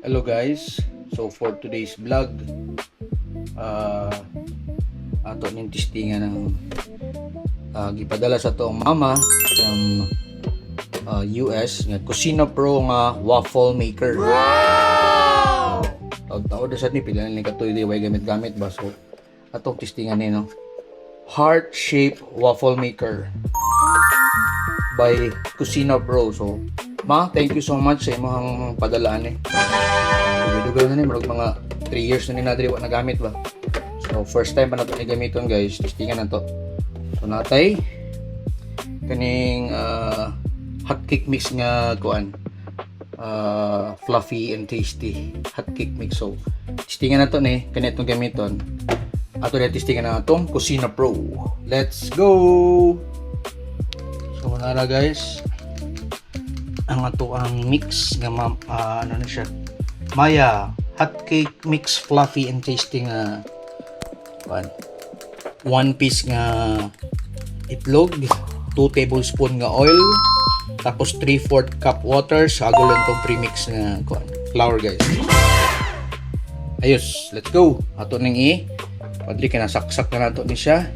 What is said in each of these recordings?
Hello guys, so for today's vlog, ato ning testingan ng gipadala sa to ang mama from US nga Cucina Pro nga waffle maker. Wow! Taod-taod sa ni pila ni katoy di way gamit-gamit ba, so atong testingan ni no. Heart shape waffle maker by Cucina Pro. So ma, thank you so much sa imong padalaan eh. Dugal na ni mga 3 years na ni nadiri wa nagamit ba. So first time pa nato ni gamiton guys, testingan na to. So natay kaning hot cake mix nga kuan. Fluffy and tasty hot cake mix. So testingan na to ni kani itong gamiton. Ato na testingan na atong Cucina Pro. Let's go. So nara guys, ang ato ang mix nga ano na siya, Maya hot cake mix fluffy and tasty nga 1 piece nga itlog, 2 tablespoon nga oil, tapos 3/4 cup water, sagol lang tong premix nga flour guys. Ayos, let's go. Ato nang padli ka nasaksak na nato ni siya.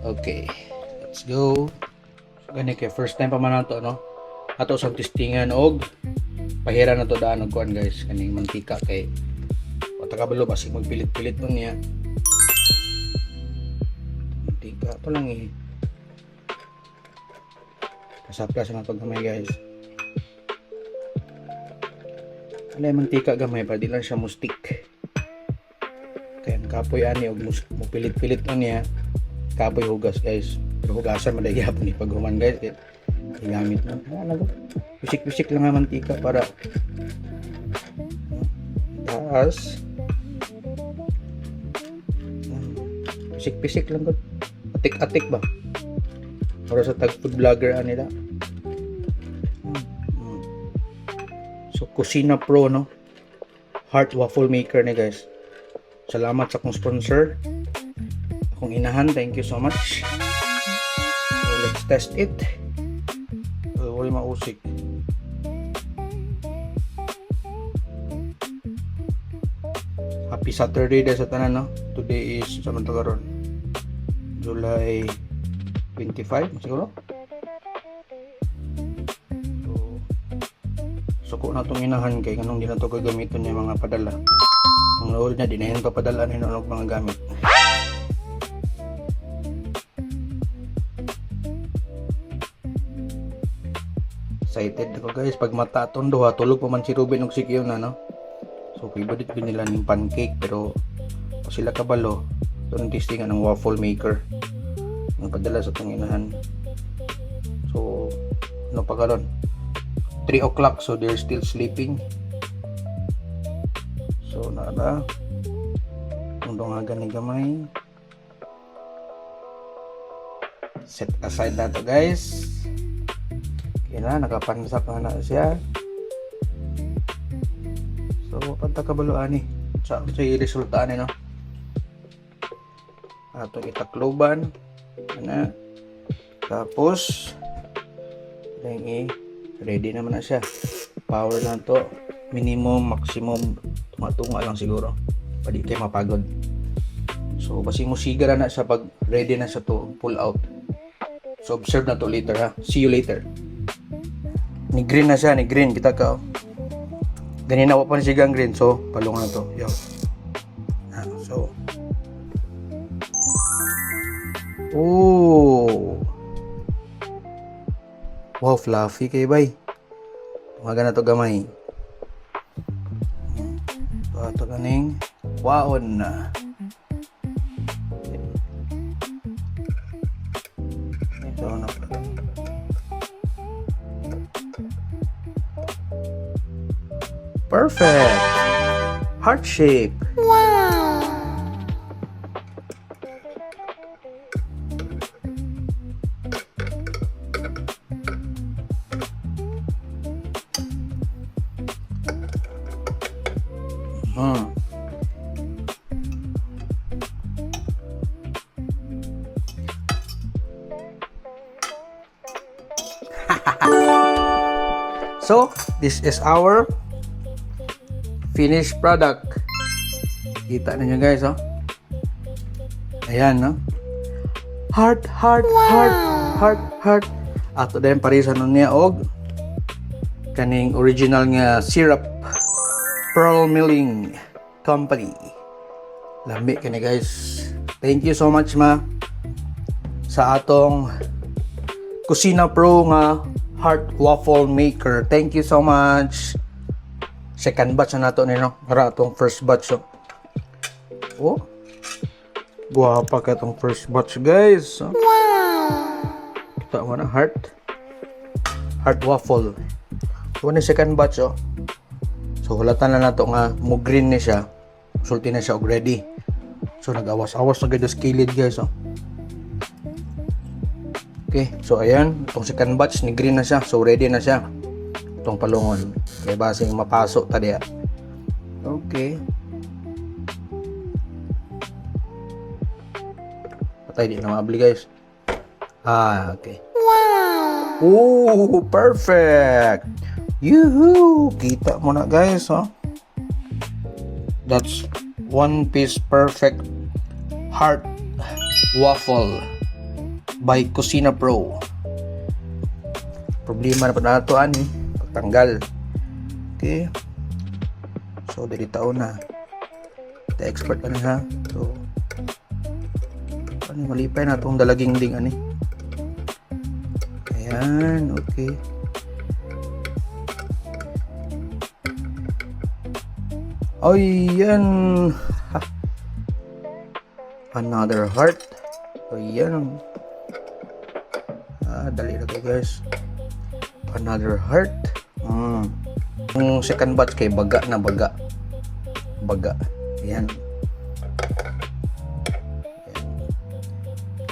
Okay, let's go. So, gani kay first time pa man nato no. Ato sa testingan og pahira na to daan og kuan guys, kaning mantika kay wata kabalo basig magpilit-pilit nun niya. Mantika to lang kasapla sa mga paggamay guys. Alay mantika gamay pa di lang siya mustik. Kaya kapoy ani og mupilit-pilit nun niya. Kapoy hugas guys. Pero hugasan maday gyapon ni paghuman guys. Gamit mo. Ano? Bisik-bisik lang ang mantika para taas. Bisik-bisik lang ko. Atik-atik ba? Para sa tag food vlogger nila. So Cucina Pro no. Heart waffle maker ni guys. Salamat sa akong sponsor. Akong inahan, thank you so much. So let's test it. Wala mausik. Happy Saturday dahil sa tanan no. Today is sa man to karon, July 25 siguro. So ko na tong inahan kay kanong di na to gagamiton niya mga padala. Ang naul na dinahin pa padala ni og mga gamit. Excited ako guys pag mata atong duha tulog pa man si Ruben og si Kiyo na no. So favorite ko nila ning pancake pero o sila kabalo doon testingan ng waffle maker ang padala sa tong inahan. So ano pa karon 3 o'clock, so they're still sleeping. So nara kung dungagan ni gamay, set aside na to guys. Kaya nakapansak na siya. So pagkakabaluan ni sa resulta ni no. Ato itakloban na. Tapos ready naman na siya. Power na to minimum maximum tumatunga lang siguro. Pwede kayo mapagod. So basi mo sigara na siya pag ready na siya to pull out. So observe na to later ha. See you later. Ni green na siya, ni green kita ka. Ganina wa pa ni sigang green, so palungan na to. Yo. So oh. Wow, fluffy kay bay. Tumaga na to gamay. So ato kaning waon na. Ito na. Perfect! Heart shape! Wow! So, this is our finished product. Kita ninyo guys, oh. Ayan, no? Heart. Ato din parisan nun niya og kaning original nga syrup. Pearl Milling Company. Lambi kani guys. Thank you so much ma sa atong Kusina Pro nga Heart Waffle Maker. Thank you so much. Second batch na nato ni no. Para atong first batch. Oh. Guwapa ka itong first batch guys. Wow! Kita mo na heart waffle. So ni second batch oh. So hulatan na nato nga mo green ni siya. Sulti na siya already. So nag-awas-awas na gado skilled guys oh. Okay, so ayan, itong second batch ni green na siya. So ready na siya. Itong palungon. Kaya basing mapasok ta diya. Okay. Patay di na mabili guys. Okay. Wow! Ooh, perfect! Yuhu! Kita mo na guys, oh. That's one piece perfect heart waffle by Kusina Pro. Problema na pa na ito, ani. Pagtanggal. Okay. So, dili taon na. The expert ka na ha. So, ano, malipay na itong dalaging ding ani. Ayan, okay. Ay, yan. Ha. Another heart. Ayan. Dali na to guys. Another heart. Yung second batch kay baga. Ayan.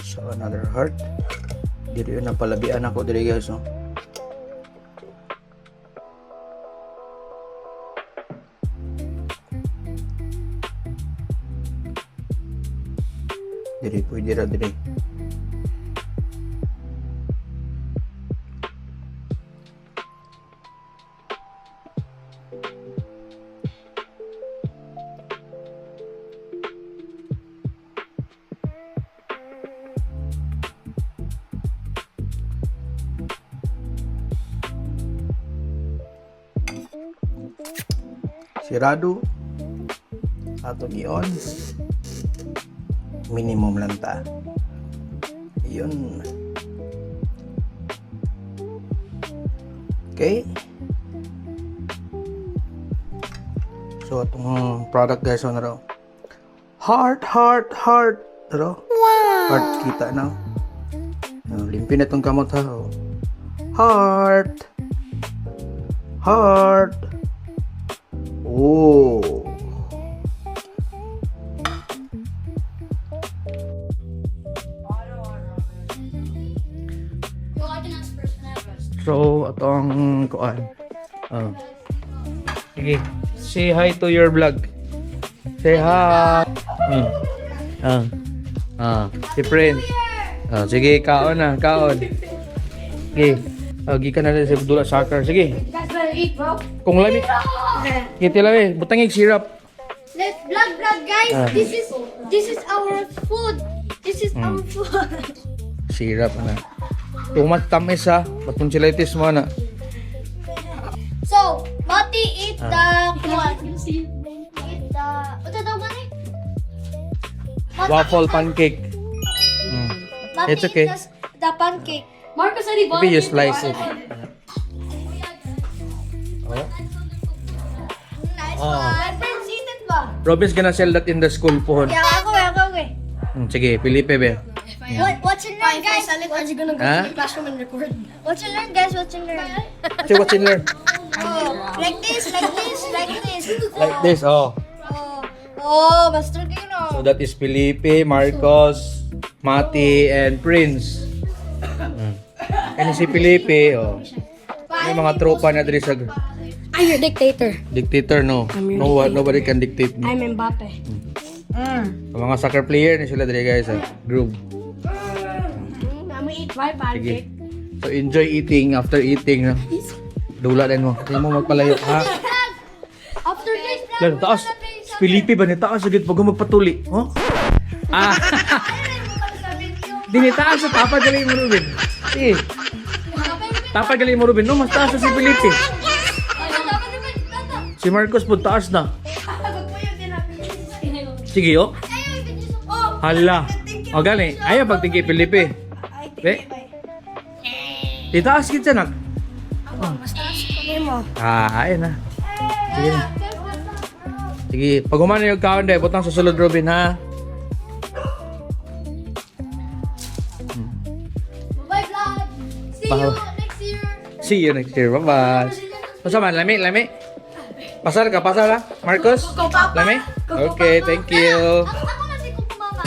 So another heart. Dito yun napalabian ako dito guys. No? Dito pwede ra dito. Sirado atong i-on, minimum lang ta yun. Okay, so atong product guys on raw heart raw. Wow! Heart kita na limpin na itong kamot ha. Heart. Oh. So, atong kuan. Sige, say hi to your vlog. Say hi. Si Prince. Sige, kaon na, kaon. Sige. Gikan na rin sa Dula Soccer. Sige. That's what I eat, bro. Kung lami. Kiti lami. Butangig syrup. Let's vlog, guys. This is our food. This is our food. Syrup na. Kung matamis ha. Patunchilitis mo na. So, Mati eat the what? Eat the what the one? Waffle pancake. Mati It's okay. eat the pancake. Marcos already bought Maybe you slice it. Nice one. My friends eat it ba? Robin's gonna sell that in the school po. Yeah, ako. Sige, Felipe be. Watch and learn, guys. Are you gonna go Huh? to the classroom and record? Watch and learn, guys. Watch and learn. Say what's in there? Oh, like this. Like this, oh. Oh, Master Kino. So that is Felipe, Marcos, Mati, and Prince. And si Felipe, oh. May mga tropa na diri sa I'm your dictator. dictator, no. Nobody can dictate me. I'm Mbappe. Mga soccer player ni sila diri guys, group. I'm gonna eat my Sige. pancake. So enjoy eating after eating, no. Dula din mo. Hindi mo magpalayo, ha? After this vlog, Lalo, taas. Si Felipe ba ni taas agad pag magpatuli? Oh? Ah, di ni taas sa tapad galing mo Ruben. Eh, tapad galing mo Ruben. No, mas taas na si Felipe. Si Marcos po taas na. Sige, oh. Hala. O, galing. Ayaw pag tinggi Felipe. Be? Itaas kita na. Mas taas ko mo. Ah, ayun na. Sige na. Sige, pag umano yung kaon dahil, butang sa sulod Ruben ha. Bye vlog. See you next year. See you next year. Bye-bye. Masama, lami, lami. Pasar ka, pasar ha? Marcos? Lami? Okay, thank you. Ako na si Kukumama.